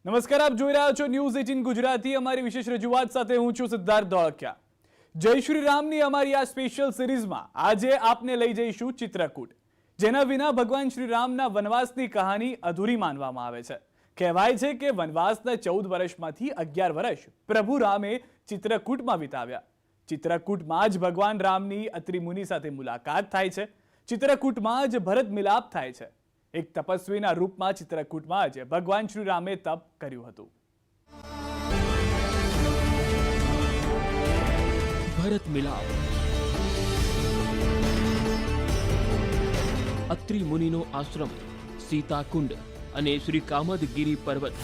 નમસ્કાર, આપ જોઈ રહ્યા છો ન્યૂઝ 18 ગુજરાતી। અમારી વિશેષ રજૂઆત સાથે હું છું સિદ્ધાર્થ ધોળકિયા। જય શ્રી રામની અમારી આ સ્પેશિયલ સિરીઝમાં આજે આપને લઈ જઈશું ચિત્રકૂટ, જેના વિના ભગવાન શ્રી રામના વનવાસની કહાની અધૂરી માનવામાં આવે છે। કહેવાય છે કે વનવાસના 14 વર્ષમાંથી 11 વર્ષ પ્રભુ રામે ચિત્રકૂટમાં વિતાવ્યા। ચિત્રકૂટમાં જ ભગવાન રામની અત્રિ મુનિ સાથે મુલાકાત થાય છે। ચિત્રકૂટમાં જ ભરત મિલાપ થાય છે। એક તપસ્વીના રૂપમાં ચિત્રકૂટમાં જ ભગવાન શ્રી રામે તપ કર્યું હતું। ભરત મિલાપ, અત્રિ મુનિનો આશ્રમ, સીતાકુંડ અને શ્રી કામદગીરી પર્વત।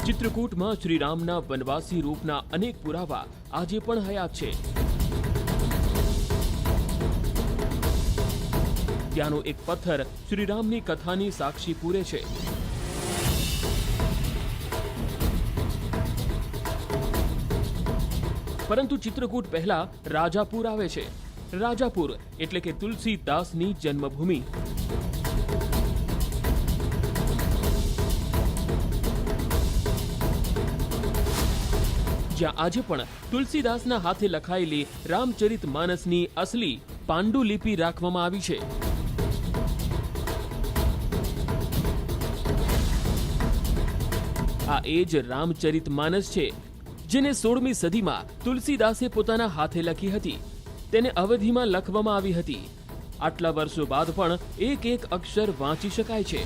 ચિત્રકૂટમાં શ્રી રામના વનવાસી રૂપના અનેક પુરાવા આજે પણ હયાત છે। ત્યાંનો એક પથ્થર શ્રી રામની કથાની સાક્ષી પૂરે છે। પરંતુ ચિત્રકૂટ પહેલા રાજાપુર આવે છે। રાજાપુર એટલે કે તુલસીદાસની જન્મભૂમિ। જ્યાં આજે પણ તુલસીદાસના હાથે લખાયેલી રામચરિત માનસની અસલી પાંડુલિપિ રાખવામાં આવી છે। આ એ જ રામચરિત માનસ છે જેને 16મી સદીમાં તુલસીદાસે પોતાના હાથે લખી હતી। તેને અવધીમાં લખવામાં આવી હતી। આટલા વર્ષો બાદ પણ એક એક અક્ષર વાંચી શકાય છે।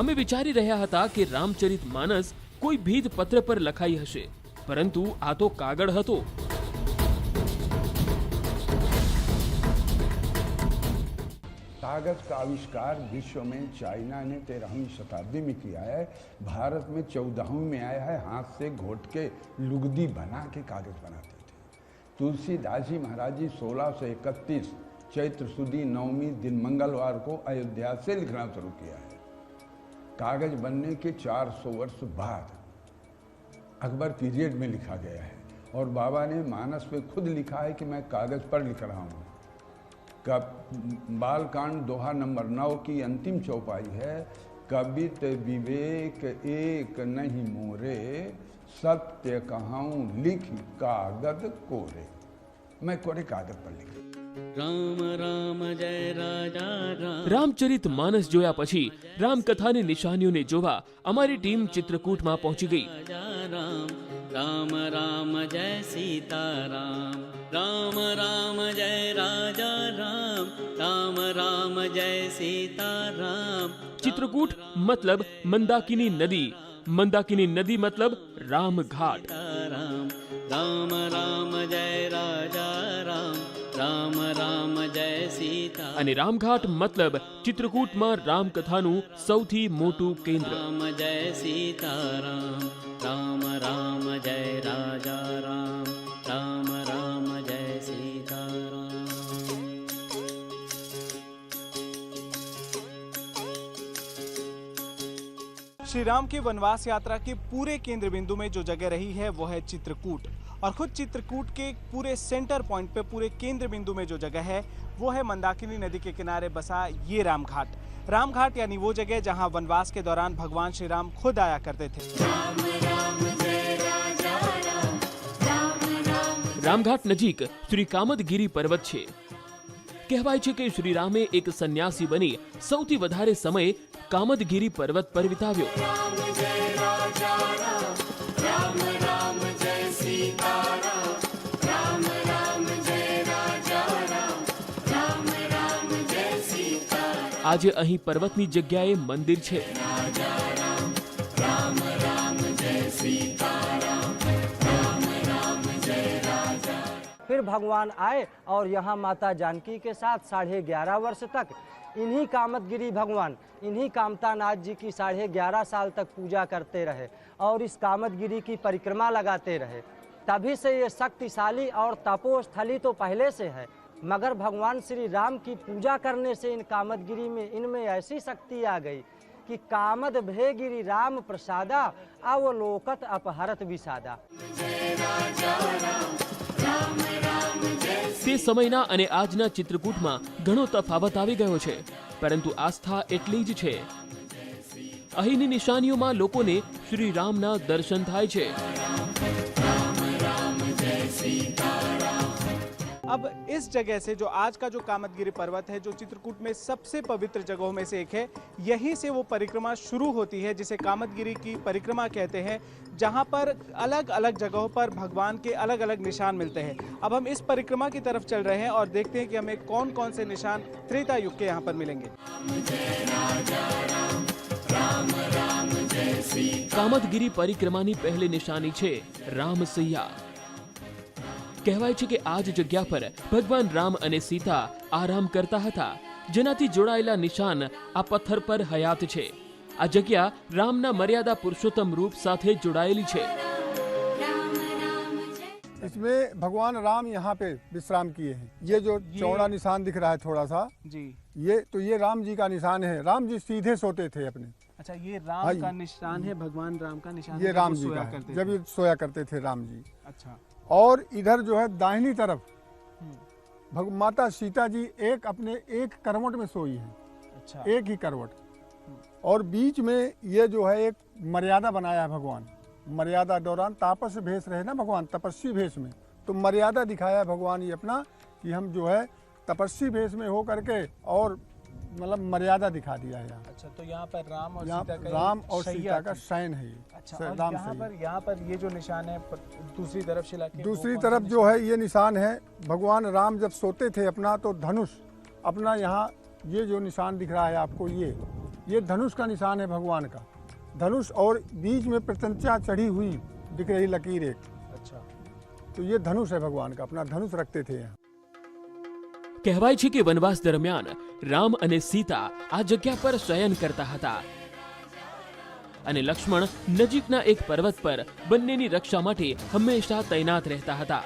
અમે વિચારી રહ્યા હતા કે રામચરિત માનસ કોઈ ભીદ પત્ર પર લખાઈ હશે, પરંતુ આ તો કાગળ હતો। कागज का आविष्कार विश्व में चाइना ने 13वीं शताब्दी में किया है। भारत में 14वीं में आया है। हाथ से घोट के लुगदी बना के कागज बनाते थे। तुलसीदास जी महाराज जी 1631 चैत्र सुदी 9वीं दिन मंगलवार को अयोध्या से लिखना शुरू किया है। कागज बनने के 400 वर्ष बाद अकबर पीरियड में लिखा गया है और बाबा ने मानस पे खुद लिखा है कि मैं कागज पर लिख रहा हूँ। बालकांड दोहा नंबर 9 की अंतिम चौपाई है, कबित विवेक एक नहीं मोरे, सत्य कहाऊं लिख कागद कोरे। मैं कोरे कागज पर लिख राम राम जय राजा राम। રામચરિત માનસ જોયા પછી રામકથાની નિશાનીઓને જોવા અમારી ટીમ ચિત્રકૂટમાં પહોંચી ગઈ। राम राम राम जय सीता राम। राम राम जय राजा राम। राम राम जय सीता राम। ચિત્રકૂટ મતલબ મંદાકિની નદી, મંદાકિની નદી મતલબ રામઘાટ। राम राम राम जय राजा राम। राम राम जय सीता। અને રામઘાટ મતલબ ચિત્રકૂટમાં રામકથાનું સૌથી મોટું કેન્દ્ર। राम जय सीता राम। राम राम जय राजा राम। राम राम जय सीता राम। श्री राम के वनवास यात्रा के पूरे केंद्र बिंदु में जो जगह रही है वो है चित्रकूट, और खुद चित्रकूट के पूरे सेंटर पॉइंट पे, पूरे केंद्र बिंदु में जो जगह है वो है मंदाकिनी नदी के किनारे बसा ये रामघाट। रामघाट यानी वो जगह जहां वनवास के दौरान भगवान श्री राम खुद आया करते थे। રામઘાટ નજીક શ્રી કામદગીરી પર્વત છે। કહેવાય છે કે શ્રી રામે એક સંન્યાસી બની સૌથી વધારે સમય કામદગીરી પર્વત પર વિતાવ્યો। આજે અહીં પર્વતની જગ્યાએ મંદિર છે। फिर भगवान आए और यहाँ माता जानकी के साथ 11.5 वर्ष तक इन्हीं कामदगिरी भगवान, इन्हीं कामतानाथ जी की 11.5 साल तक पूजा करते रहे और इस कामदगिरी की परिक्रमा लगाते रहे। तभी से ये शक्तिशाली और तपोस्थली तो पहले से है, मगर भगवान श्री राम की पूजा करने से इन कामदगिरी में इनमें ऐसी शक्ति आ गई कि कामद भेगिरि राम प्रसादा अवलोकत अपहरत विषादा। તે સમયના અને આજના ચિત્રકૂટમાં ઘણો તફાવત આવી ગયો છે, પરંતુ આસ્થા એટલી જ છે। અહીંની નિશાનીઓમાં લોકોને શ્રી રામના દર્શન થાય છે। अब इस जगह से जो आज का जो कामदगिरी पर्वत है, जो चित्रकूट में सबसे पवित्र जगहों में से एक है, यहीं से वो परिक्रमा शुरू होती है जिसे कामदगिरी की परिक्रमा कहते हैं, जहां पर अलग अलग जगहों पर भगवान के अलग अलग निशान मिलते हैं। अब हम इस परिक्रमा की तरफ चल रहे हैं और देखते हैं कि हमें कौन कौन से निशान त्रेता युग के यहाँ पर मिलेंगे। કામદગીરી પરિક્રમાની પહેલી નિશાની છે રામસૈયા। કહેવાય છે કે આ જ જગ્યા પર ભગવાન રામ અને સીતા આરામ કરતા હતા, જેનાથી જોડાયેલા નિશાન આ પથ્થર પર હયાત છે। આ જગ્યા રામના મર્યાદા પુરુષોત્તમ રૂપ સાથે જોડાયેલી છે। इसमें भगवान राम यहाँ पे विश्राम किए हैं। ये जो चौड़ा निशान दिख रहा है थोड़ा सा, जी ये राम जी का निशान है। राम जी सीधे सोते थे अपने। अच्छा, ये राम का निशान है, भगवान राम का निशान ये है, राम जब जी वो का सोया है, करते जब थे। ये सोया करते थे राम जी। अच्छा, और इधर जो है दाहिनी तरफ माता सीता जी एक करवट में सोई है। अच्छा, एक ही करवट। और बीच में ये जो है एक मर्यादा बनाया है भगवान। मर्यादा दौरान तापस भेष रहे ना भगवान, तपस्वी भेष में, तो मर्यादा दिखाया है भगवान ये अपना कि हम जो है तपस्वी भेष में हो करके और मतलब मर्यादा दिखा दिया है यहाँ। अच्छा, तो यहाँ पर राम और यहाँ सीता का राम ये और शैया सीता का थी। शयन है ये। अच्छा, स- और राम यहाँ पर ये जो निशान है दूसरी तरफ शिला के, दूसरी वो कौन तरफ सा जो है ये निशान है, भगवान राम जब सोते थे अपना तो धनुष अपना यहाँ ये जो निशान दिख रहा है आपको, ये धनुष का निशान है भगवान का। धनुष और बीच में प्रत्यंचा चढ़ी हुई दिख रही लकीर एक। अच्छा, तो ये धनुष है भगवान का, अपना धनुष रखते थे यहाँ। કહેવાય છે કે વનવાસ દરમિયાન રામ અને સીતા આ જગ્યા પર શયન કરતા હતા અને લક્ષ્મણ નજીકના એક પર્વત પર બંનેની રક્ષા માટે હંમેશા તૈનાત રહેતા હતા।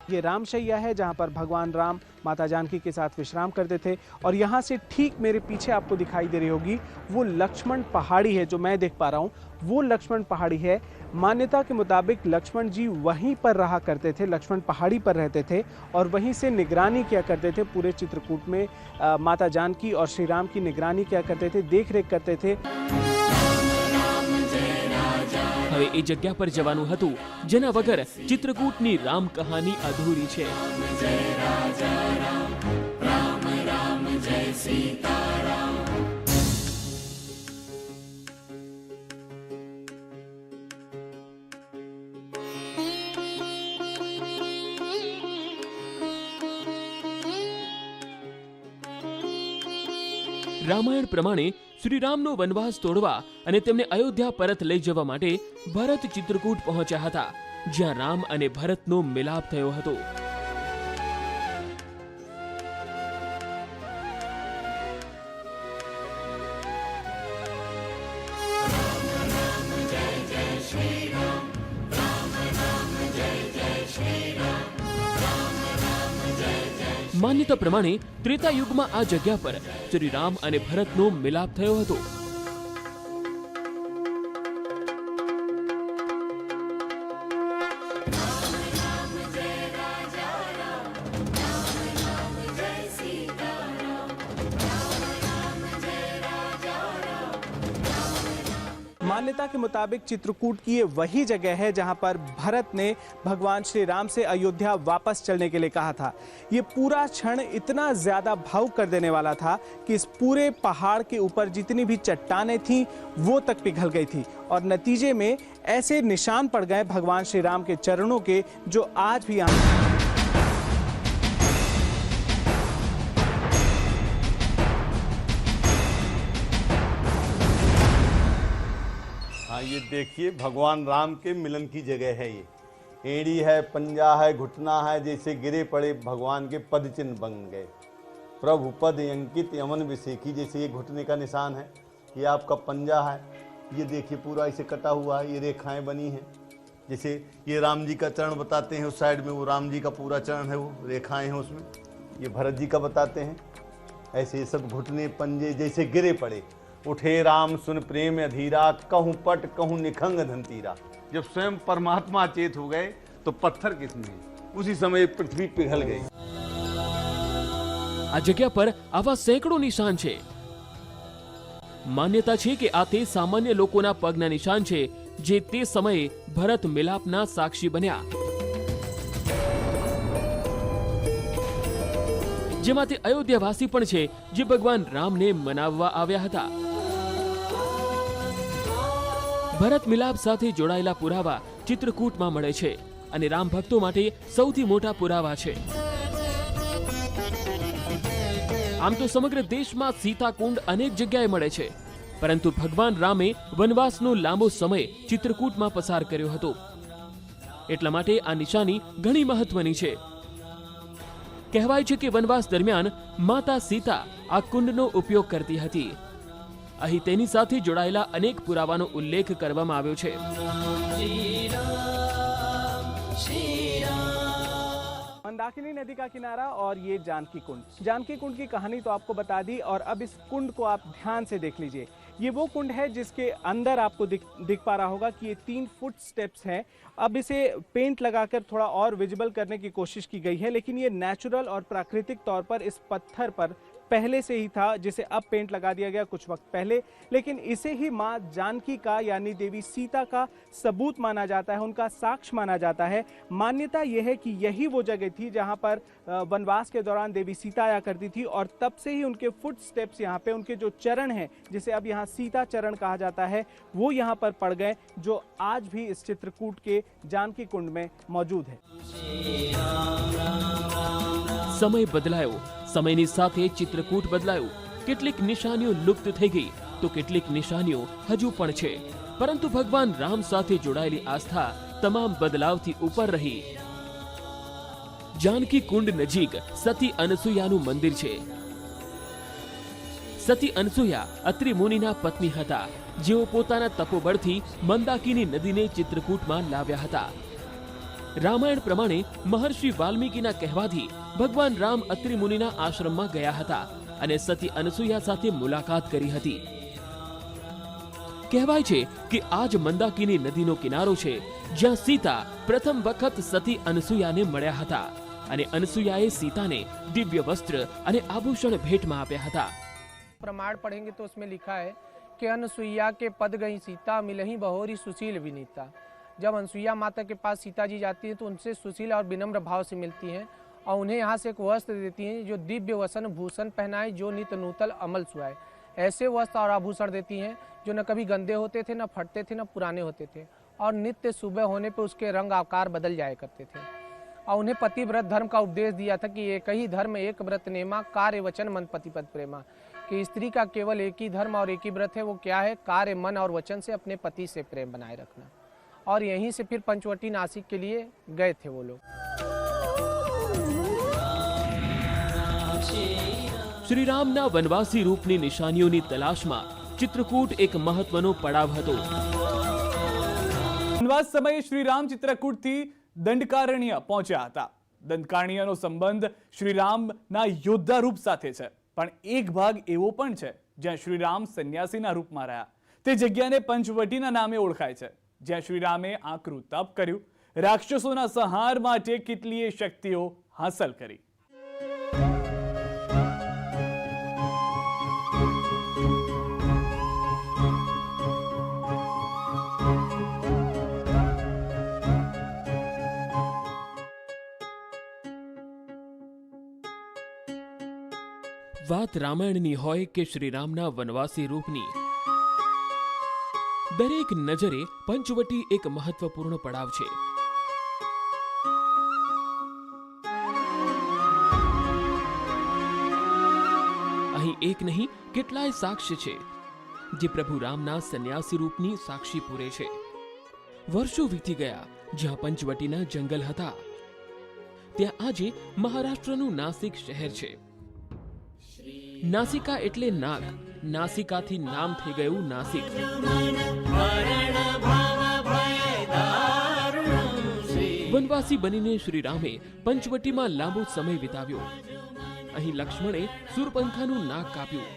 ये रामशैया है जहाँ पर भगवान राम माता जानकी के साथ विश्राम करते थे। और यहाँ से ठीक मेरे पीछे आपको दिखाई दे रही होगी वो लक्ष्मण पहाड़ी है, जो मैं देख पा रहा हूँ, वो लक्ष्मण पहाड़ी है। मान्यता के मुताबिक लक्ष्मण जी वहीं पर रहा करते थे, लक्ष्मण पहाड़ी पर रहते थे और वहीं से निगरानी किया करते थे। पूरे चित्रकूट में माता जानकी और श्री राम की निगरानी किया करते थे, देख रेख करते थे। હવે એ જગ્યા પર જવાનું હતું, જેના વગર ચિત્રકૂટની રામ કહાની અધૂરી છે। રામાયણ પ્રમાણે શ્રીરામનો વનવાસ તોડવા અને તેમને અયોધ્યા પરત લઈ જવા માટે ભરત ચિત્રકૂટ પહોંચ્યા હતા, જ્યાં રામ અને ભરતનો મિલાપ થયો હતો। માન્યતા પ્રમાણે ત્રેતા યુગમાં આ જગ્યા પર શ્રી રામ અને ભરતનો મિલાપ થયો હતો। मान्यता के मुताबिक चित्रकूट की ये वही जगह है जहां पर भरत ने भगवान श्री राम से अयोध्या वापस चलने के लिए कहा था। ये पूरा क्षण इतना ज्यादा भावुक कर देने वाला था कि इस पूरे पहाड़ के ऊपर जितनी भी चट्टानें थीं वो तक पिघल गई थी और नतीजे में ऐसे निशान पड़ गए भगवान श्री राम के चरणों के, जो आज भी यहाँ हाँ, ये देखिए भगवान राम के मिलन की जगह है। ये एड़ी है, पंजा है, घुटना है, जैसे गिरे पड़े भगवान के पद चिन्ह बन गए। प्रभु पद अंकित यमन विसेखी, जैसे ये घुटने का निशान है, ये आपका पंजा है, ये देखिए पूरा इसे कटा हुआ है, ये रेखाएं बनी हैं। जैसे ये राम जी का चरण बताते हैं, उस साइड में वो राम जी का पूरा चरण है, वो रेखाएं हैं उसमें। ये भरत जी का बताते हैं। ऐसे ये सब घुटने पंजे जैसे गिरे पड़े उठे राम सुन प्रेम अधीरा, कहूं पट कहूं निखंग धनतीरा। जब स्वयं परमात्मा चेत हो गए तो पत्थर किसमें, उसी समय पृथ्वी पिघल गई। આ જગ્યા પર આવા સેંકડો નિશાન છે। માન્યતા છે કે આ તે સામાન્ય લોકોના પગના નિશાન છે જે તે સમયે ભરત મિલાપના સાક્ષી બન્યા, જેમાં તે અયોધ્યાવાસી પણ છે જે ભગવાન રામને મનાવવા આવ્યા હતા। ભરત મિલાપ સાથે જોડાયેલા પુરાવા ચિત્રકૂટમાં મળે છે અને રામ ભક્તો માટે સૌથી મોટા પુરાવા છે। આમ તો સમગ્ર દેશમાં સીતાકુંડ અનેક જગ્યાએ મળે છે, પરંતુ ભગવાન રામે વનવાસનો લાંબો સમય ચિત્રકૂટમાં પસાર કર્યો હતો, એટલા માટે આ નિશાની ઘણી મહત્વની છે। કહેવાય છે કે વનવાસ દરમિયાન માતા સીતા આ કુંડનો ઉપયોગ કરતી હતી। અહીં તેની સાથે જોડાયેલા અનેક પુરાવાનો ઉલ્લેખ કરવામાં આવ્યો છે। मंदाकिनी नदी का किनारा और ये जानकी कुंड। जानकी कुंड की कहानी तो आपको बता दी, और अब इस कुंड को आप ध्यान से देख लीजिए। ये वो कुंड है जिसके अंदर आपको दिख पा रहा होगा कि ये 3 फुट स्टेप्स हैं। अब इसे पेंट लगाकर थोड़ा और विजिबल करने की कोशिश की गई है, लेकिन ये नेचुरल और प्राकृतिक तौर पर इस पत्थर पर पहले से ही था, जिसे अब पेंट लगा दिया गया कुछ वक्त पहले। लेकिन इसे ही माँ जानकी का यानी देवी सीता का सबूत माना जाता है, उनका साक्ष्य माना जाता है। मान्यता यह है कि यही वो जगह थी जहाँ पर वनवास के दौरान देवी सीता आया करती थी, और तब से ही उनके फुट स्टेप्स यहाँ पे, उनके जो चरण हैं जिसे अब यहाँ सीता चरण कहा जाता है, वो यहाँ पर पड़ गए, जो आज भी इस चित्रकूट के जानकी कुंड में मौजूद है। समय बदलायो, समयनी साथे चित्रकूट बदलायो। કેટલીક નિશાનીઓ લુપ્ત થઈ ગઈ તો કેટલીક નિશાનીઓ હજુ પણ છે, પરંતુ ભગવાન રામ સાથે જોડાયેલી આસ્થા તમામ બદલાવથી ઉપર રહી। જાનકી કુંડ નજીક સતી અનસુયાનું મંદિર છે। સતી અનસુયા અત્રિ મુનિના પત્ની હતા, જેઓ પોતાના તપોબળથી મંદાકિની નદીને ચિત્રકૂટમાં લાવ્યા હતા। રામાયણ પ્રમાણે મહર્ષિ વાલ્મીકીના કહેવાથી ભગવાન રામ અત્રિ મુનિના આશ્રમમાં ગયા હતા અને સતી અનસુયા સાથે મુલાકાત કરી હતી। કહેવાય છે કે આ જ મંદાકિની નદીનો કિનારો છે જ્યાં સીતા પ્રથમ વખત સતી અનસુયાને મળ્યા હતા અને અનસુયાએ સીતાને દિવ્ય વસ્ત્ર અને આભૂષણ ભેટમાં આપ્યા હતા। प्रमाण पढ़ेंगे तो उसमें लिखा है कि अनसुईया के पद गई सीता मिलही बहोरी सुशील विनीता। जब अनसुईया माता के पास सीता जी जाती हैं तो उनसे सुशील और विनम्र भाव से मिलती हैं और उन्हें यहाँ से एक वस्त्र देती हैं जो दिव्य वसन भूषण पहनाए, जो नित नूतन अमल सुहाए। ऐसे वस्त्र और आभूषण देती हैं जो न कभी गंदे होते थे, न फटते थे, न पुराने होते थे, और नित्य सुबह होने पर उसके रंग आकार बदल जाया करते थे। और उन्हें पतिव्रत धर्म का उपदेश दिया था कि एक ही धर्म एक व्रत नेमा, कार्य वचन मन पति पद प्रेमा। कि स्त्री का केवल एक ही धर्म और एक ही व्रत है, वो क्या है? कार्य मन और वचन से अपने पति से प्रेम बनाए रखना। और यहीं से फिर पंचवटी नासिक के लिए गए थे वो लोग। શ્રી રામના વનવાસી રૂપની નિશાનીઓની તલાશમાં ચિત્રકૂટ એક મહત્વનો પડાવ હતો। વનવાસ સમયે શ્રીરામ ચિત્રકૂટથી દંડકારણ્ય પહોંચ્યા હતા। દંડકારણ્યનો સંબંધ શ્રીરામના યોદ્ધા રૂપ સાથે છે, પણ એક ભાગ એવો પણ છે જ્યાં શ્રીરામ સંન્યાસીના રૂપમાં રહ્યા। તે જગ્યાને પંચવટીના નામે ઓળખાય છે, જ્યાં શ્રીરામે આકરું તપ કર્યું, રાક્ષસોના સંહાર માટે કેટલીય શક્તિઓ હાંસલ કરી। વાત રામાયણની હોય કે શ્રીરામના વનવાસી રૂપની, દરેક નજરે પંચવટી એક મહત્વપૂર્ણ પડાવ છે। અહીં એક નહીં કેટલાય સાક્ષ્ય છે જે પ્રભુ રામના સંન્યાસી રૂપની સાક્ષી પૂરે છે। વર્ષો વીતી ગયા જ્યાં પંચવટીના જંગલ હતા, ત્યાં આજે મહારાષ્ટ્રનું નાસિક શહેર છે। નાસિકા એટલે નાગ, નાસિકાથી નામ થઈ ગયું નાસિક। વનવાસી બનીને શ્રીરામે પંચવટીમાં લાંબો સમય વિતાવ્યો। અહીં લક્ષ્મણે સુરપંખાનું નાક કાપ્યું,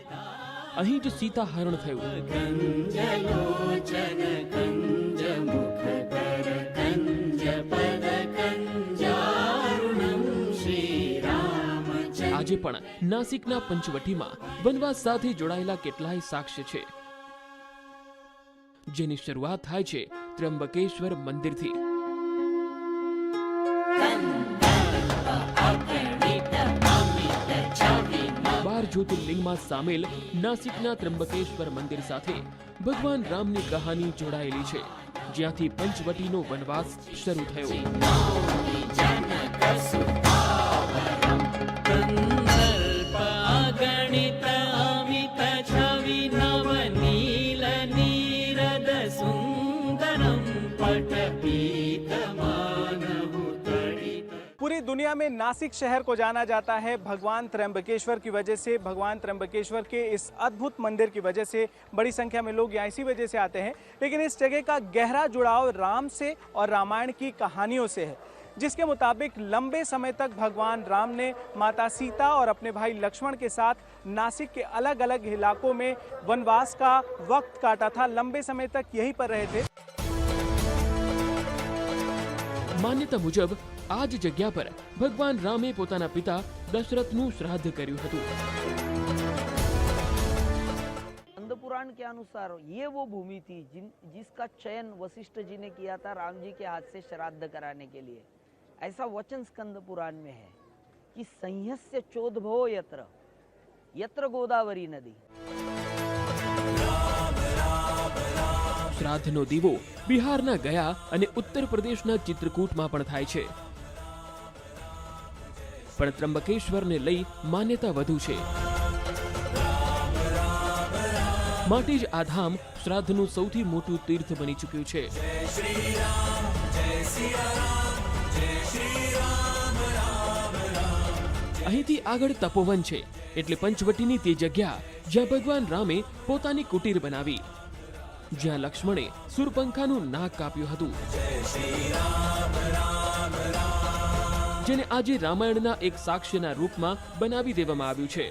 અહીં જ સીતાહરણ થયું. कंजलोचन कंज मुखकर कंज पद कंजारुणं श्रीराम આજે પણ નાસિકના પંચવટીમાં વનવાસ સાથે જોડાયેલા કેટલાય સાક્ષ્ય છે, જેની શરૂઆત થાય છે ત્ર્યંબકેશ્વર મંદિરથી. 12 જ્યોતિર્લિંગમાં સામેલ નાસિકના ત્ર્યંબકેશ્વર મંદિર સાથે ભગવાન રામની કહાની જોડાયેલી છે, જ્યાંથી પંચવટીનો વનવાસ શરૂ થયો. गणित अमित छवि नव नील नीरद सुंदरम पटपीत मानहु तड़ित. पूरी दुनिया में नासिक शहर को जाना जाता है भगवान त्र्यंबकेश्वर की वजह से। भगवान त्र्यंबकेश्वर के इस अद्भुत मंदिर की वजह से बड़ी संख्या में लोग यहाँ इसी वजह से आते हैं। लेकिन इस जगह का गहरा जुड़ाव राम से और रामायण की कहानियों से है, जिसके मुताबिक लंबे समय तक भगवान राम ने माता सीता और अपने भाई लक्ष्मण के साथ नासिक के अलग अलग इलाकों में वनवास का वक्त काटा था। लंबे समय तक यहीं पर रहे थे। માન્યતા મુજબ આ જ જગ્યા પર ભગવાન રામે પોતાના પિતા દશરથનું શ્રાદ્ધ કર્યું હતું. स्कंद पुराण के अनुसार ये वो भूमि थी जिसका चयन वशिष्ठ जी ने किया था राम जी के हाथ से श्राद्ध कराने के लिए. ऐसा वचन स्कंद पुराण में है कि संयस्य चोदभो यत्र यत्र गोदावरी नदी. શ્રાદ્ધનો દીવો બિહારના ગયા અને ઉત્તર પ્રદેશના ચિત્રકૂટમાં પણ થાય છે, પણ ત્રંબકેશ્વરને લઈ માન્યતા વધુ છે. માટે જ આ ધામ શ્રાદ્ધનું સૌથી મોટું તીર્થ બની ચૂક્યું છે. અહીંથી આગળ તપોવન છે, એટલે પંચવટીની તે જગ્યા જ્યાં ભગવાન રામે પોતાની કુટીર બનાવી, જ્યાં લક્ષ્મણે સુરપંખાનું નાક કાપ્યું હતું, જેને આજે રામાયણના એક સાક્ષ્યના રૂપમાં બનાવી દેવામાં આવ્યું છે.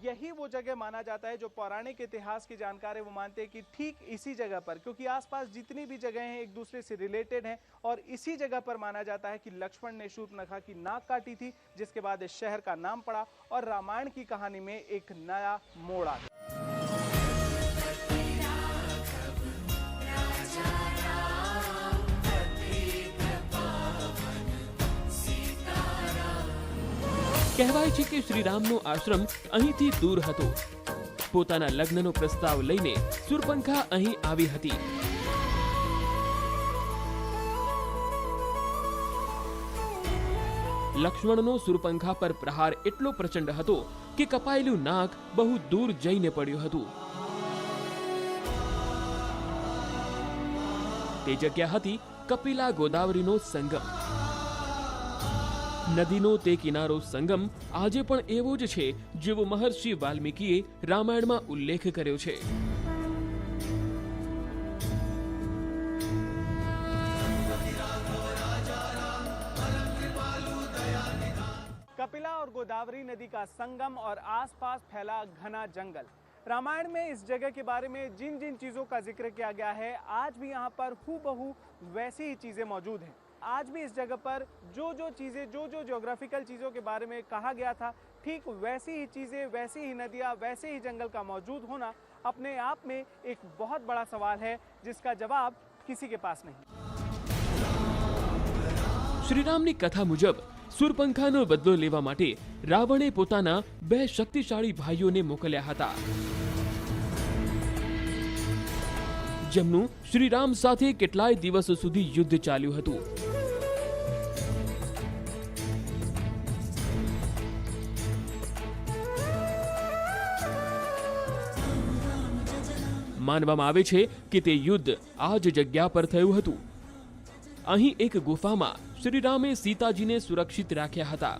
यही वो जगह माना जाता है जो पौराणिक इतिहास की जानकार है वो मानते हैं कि ठीक इसी जगह पर, क्योंकि आसपास जितनी भी जगह हैं एक दूसरे से रिलेटेड हैं, और इसी जगह पर माना जाता है कि लक्ष्मण ने शूर्पणखा की नाक काटी थी, जिसके बाद इस शहर का नाम पड़ा और रामायण की कहानी में एक नया मोड़ आ गया. કહેવાય છે કે શ્રીરામનો આશ્રમ અહીંથી દૂર હતો. પોતાના લગ્નનો પ્રસ્તાવ લઈને સુરપંખા અહીં આવી હતી. લક્ષ્મણનો સુરપંખા પર પ્રહાર એટલો પ્રચંડ હતો કે કપાયેલું નાક બહુ દૂર જઈને પડ્યું હતું. તે જગ્યા હતી કપિલા ગોદાવરીનો સંગમ. નદીનો તે કિનારો સંગમ આજે પણ એવો જ છે જેવો મહર્ષિ વાલ્મીકીએ રામાયણમાં ઉલ્લેખ કર્યો છે. कपिला और गोदावरी नदी का संगम और आसपास फैला घना जंगल. रामायण में इस जगह के बारे में जिन जिन चीज़ों का जिक्र किया गया है, आज भी यहाँ पर हूबहू वैसी ही चीज़ें मौजूद हैं. आज भी इस जगह पर जो जो चीज़ें, जो जो ज्योग्राफिकल चीज़ों के बारे में कहा गया था, ठीक वैसी ही चीज़ें, वैसी ही नदियाँ, वैसे ही जंगल का मौजूद होना अपने आप में एक बहुत बड़ा सवाल है, जिसका जवाब किसी के पास नहीं. શ્રીરામની કથા મુજબ સુરપંખાનો બદલો લેવા માટે રાવણે પોતાના 2 શક્તિશાળી ભાઈઓને મોકલ્યા હતા, જેમનું શ્રીરામ સાથે કેટલાય દિવસો સુધી યુદ્ધ ચાલ્યું હતું. માનવામાં આવે છે કે તે યુદ્ધ આ જ જગ્યા પર થયું હતું. અહીં એક ગુફામાં શ્રીરામે સીતાજીને સુરક્ષિત રાખ્યા હતા.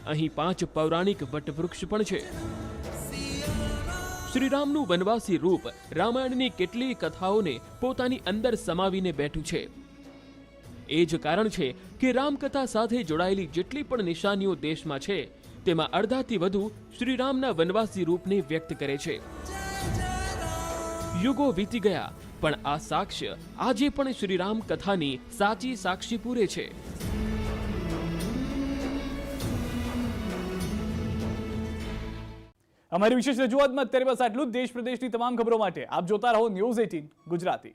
અહીં 5 પૌરાણિક વટવૃક્ષ પણ છે. શ્રીરામનું વનવાસી રૂપ રામાયણની કેટલીય કથાઓને પોતાની અંદર સમાવીને બેઠું છે. એ જ કારણ છે કે રામકથા સાથે જોડાયેલી જેટલી પણ નિશાનીઓ દેશમાં છે તેમાં અડધાથી વધુ શ્રીરામના વનવાસી રૂપને વ્યક્ત કરે છે. યુગો વીતી ગયા, પણ આ સાક્ષ્ય આજે પણ શ્રીરામ કથાની સાચી સાક્ષી પૂરે છે. અમારી વિશેષ રજૂઆતમાં અત્યારે બસ આટલું જ. દેશ પ્રદેશની તમામ ખબરો માટે આપ જોતા રહો ન્યૂઝ 18 ગુજરાતી.